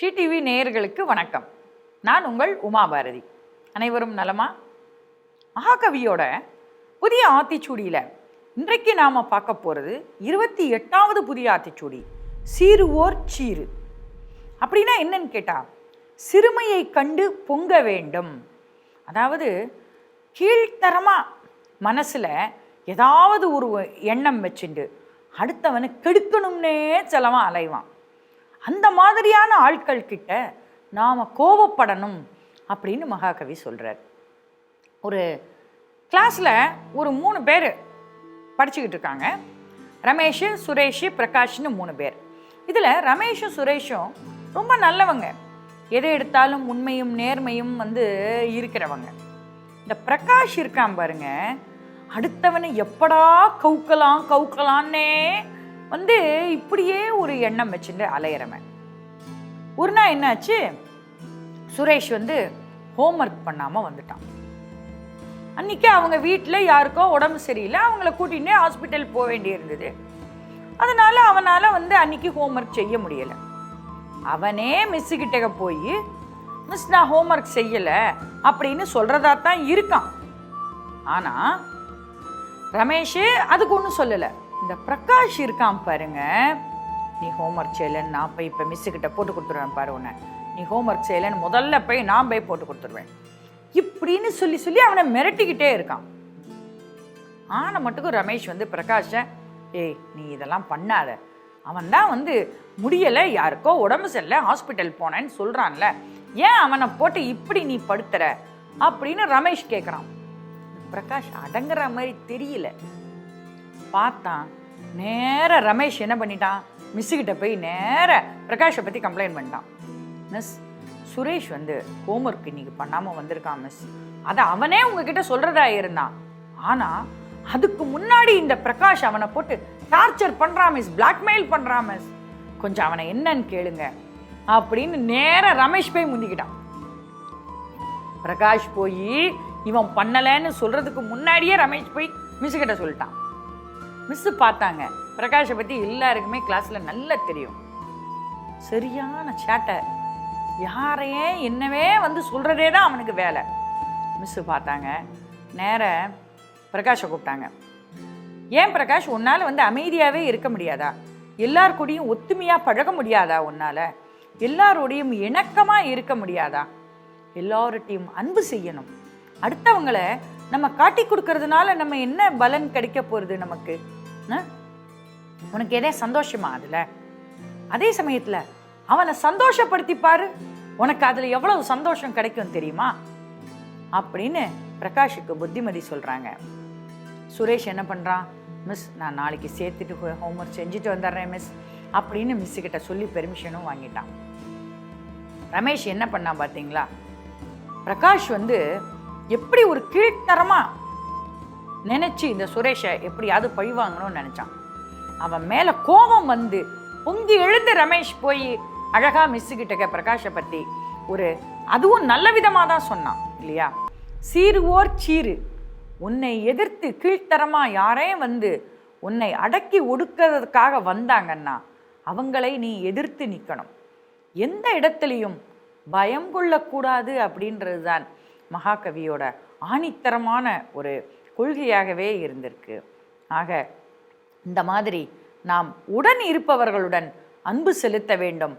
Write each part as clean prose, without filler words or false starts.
Sri TV நேயர்களுக்கு வணக்கம். நான் உங்கள் உமா பாரதி. அனைவரும் நலமா? மகாகவியோட புதிய ஆத்திச்சூடியில் இன்றைக்கு நாம் பார்க்க போகிறது 28வது புதிய ஆத்திச்சூடி, சீருவோர் சீரு. அப்படின்னா என்னன்னு கேட்டால், சிறுமையை கண்டு பொங்க வேண்டும். அதாவது கீழ்த்தரமாக மனசில் ஏதாவது ஒரு எண்ணம் வச்சுண்டு அடுத்தவனை கெடுக்கணும்னே செலவான் அலைவான். அந்த மாதிரியான ஆட்கள் கிட்ட நாம் கோபப்படணும் அப்படின்னு மகாகவி சொல்கிறார். ஒரு கிளாஸில் ஒரு 3 பேர் படிச்சுக்கிட்டு இருக்காங்க. ரமேஷ், சுரேஷ், பிரகாஷ்னு 3 பேர். இதில் ரமேஷும் சுரேஷும் ரொம்ப நல்லவங்க, எதை எடுத்தாலும் உண்மையும் நேர்மையும் இருக்கிறவங்க. இந்த பிரகாஷ் இருக்கான் பாருங்க, அடுத்தவனை எப்படா கவுக்கலான்னே இப்படியே ஒரு எண்ணம் வச்சுட்டு அலையிறவன். ஒரு நாள் என்னாச்சு, சுரேஷ் ஹோம்ஒர்க் பண்ணாமல் வந்துட்டான். அன்னைக்கு அவங்க வீட்டில் யாருக்கோ உடம்பு சரியில்லை, அவங்கள கூட்டிகிட்டு ஹாஸ்பிட்டல் போக வேண்டியிருந்தது. அதனால அவனால் அன்னைக்கு ஹோம்ஒர்க் செய்ய முடியலை. அவனே மிஸ்ஸுக்கிட்ட போய், மிஸ் நான் ஹோம்ஒர்க் செய்யலை அப்படின்னு சொல்கிறதா தான் இருக்கான். ஆனால் ரமேஷ் அதுக்கு ஒன்றும் சொல்லலை. இந்த பிரகாஷ் இருக்கான் பாருங்க, நீ ஹோம்ஒர்க் செய்யலைன்னு நான் போய் இப்போ மிஸ்ஸுக்கிட்ட போட்டு கொடுத்துருவேன் பாரு, உன்னை நீ ஹோம்ஒர்க் செய்யலைன்னு முதல்ல போய் நான் போய் போட்டு கொடுத்துருவேன் இப்படின்னு சொல்லி அவனை மிரட்டிக்கிட்டே இருக்கான். ஆனால் மட்டுக்கும் ரமேஷ் பிரகாஷை, ஏய் நீ இதெல்லாம் பண்ணாத, அவன் தான் முடியலை, யாருக்கோ உடம்பு சரியில்லை, ஹாஸ்பிட்டல் போனேன்னு சொல்கிறான்ல, ஏன் அவனை போட்டு இப்படி நீ படுத்துற அப்படின்னு ரமேஷ் கேட்குறான். பிரகாஷ் அடங்குற மாதிரி தெரியல. பார்த்தான், நேர ரமேஷ் என்ன பண்ணிட்டான், மிஸ்ஸுக்கிட்ட போய் நேர பிரகாஷை பற்றி கம்ப்ளைண்ட் பண்ணிட்டான். மிஸ், சுரேஷ் ஹோம்ஒர்க் இன்னைக்கு பண்ணாமல் வந்திருக்கான் மிஸ், அதை அவனே உங்ககிட்ட சொல்கிறதா இருந்தான். ஆனால் அதுக்கு முன்னாடி இந்த பிரகாஷ் அவனை போட்டு டார்ச்சர் பண்ணுறான் மிஸ், பிளாக்மெயில் பண்ணுறான் மிஸ், கொஞ்சம் அவனை என்னன்னு கேளுங்க அப்படின்னு நேர ரமேஷ் போய் முந்திக்கிட்டான். பிரகாஷ் போய் இவன் பண்ணலைன்னு சொல்கிறதுக்கு முன்னாடியே ரமேஷ் போய் மிஸ்ஸுக்கிட்ட சொல்லிட்டான். மிஸ்ஸு பார்த்தாங்க, பிரகாஷை பற்றி எல்லாருக்குமே கிளாஸில் நல்லா தெரியும், சரியான சேட்டை, யாரையே என்னவே சொல்கிறதே தான் அவனுக்கு வேலை. மிஸ்ஸு பார்த்தாங்க, நேர பிரகாஷை கூப்பிட்டாங்க. ஏன் பிரகாஷ், உன்னால் அமைதியாகவே இருக்க முடியாதா? எல்லாருக்கூடையும் ஒத்துமையாக பழக முடியாதா? உன்னால் எல்லாரோடையும் இணக்கமாக இருக்க முடியாதா? எல்லார்ட்டையும் அன்பு செய்யணும். அடுத்தவங்களை நம்ம காட்டி கொடுக்கறதுனால நம்ம என்ன பலன் கிடைக்க போகிறது நமக்கு? உனக்கு எதே சந்தோஷமா அதில்? அதே சமயத்தில் அவனை சந்தோஷப்படுத்திப்பாரு, உனக்கு அதில் எவ்வளவு சந்தோஷம் கிடைக்கும் தெரியுமா அப்படின்னு பிரகாஷுக்கு புத்திமதி சொல்கிறாங்க. சுரேஷ் என்ன பண்ணுறான், மிஸ் நான் நாளைக்கு சேர்த்துட்டு ஹோம்ஒர்க் செஞ்சுட்டு வந்துடுறேன் மிஸ் அப்படின்னு மிஸ்ஸுக்கிட்ட சொல்லி பெர்மிஷனும் வாங்கிட்டான். ரமேஷ் என்ன பண்ணான் பார்த்தீங்களா, பிரகாஷ் எப்படி ஒரு கீழ்த்தரமாக நினச்சி இந்த சுரேஷை எப்படியாவது பழிவாங்கணும்னு நினச்சான். அவன் மேலே கோபம் பொங்கி எழுந்து ரமேஷ் போய் அழகாக மிஸ்ஸுக்கிட்ட பிரகாஷை பற்றி அதுவும் நல்ல விதமாக தான் சொன்னான் இல்லையா? சீருவோர் சீரு, உன்னை எதிர்த்து கீழ்த்தரமாக யாரே உன்னை அடக்கி ஒடுக்கிறதுக்காக வந்தாங்கன்னா அவங்களை நீ எதிர்த்து நிற்கணும். எந்த இடத்துலையும் பயம் கொள்ளக்கூடாது அப்படின்றது தான் மகாகவியோட ஆணித்தரமான ஒரு கொள்கையாகவே இருந்திருக்கு. ஆக இந்த மாதிரி நாம் உடன் இருப்பவர்களுடன் அன்பு செலுத்த வேண்டும்.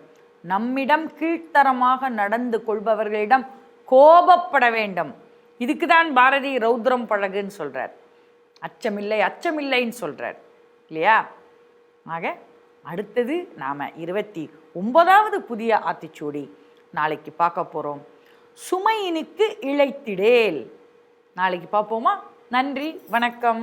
நம்மிடம் கீழ்த்தரமாக நடந்து கொள்பவர்களிடம் கோபப்பட வேண்டும். இதுக்கு தான் பாரதி ரௌத்ரம் பழகுன்னு சொல்கிறார், அச்சமில்லைன்னு சொல்கிறார் இல்லையா? ஆக அடுத்தது நாம் 29வது புதிய ஆத்திச்சூடி நாளைக்கு பார்க்க போகிறோம். சுமையினுக்கு இழைத்திடேல். நாளைக்கு பார்ப்போமா? நன்றி, வணக்கம்.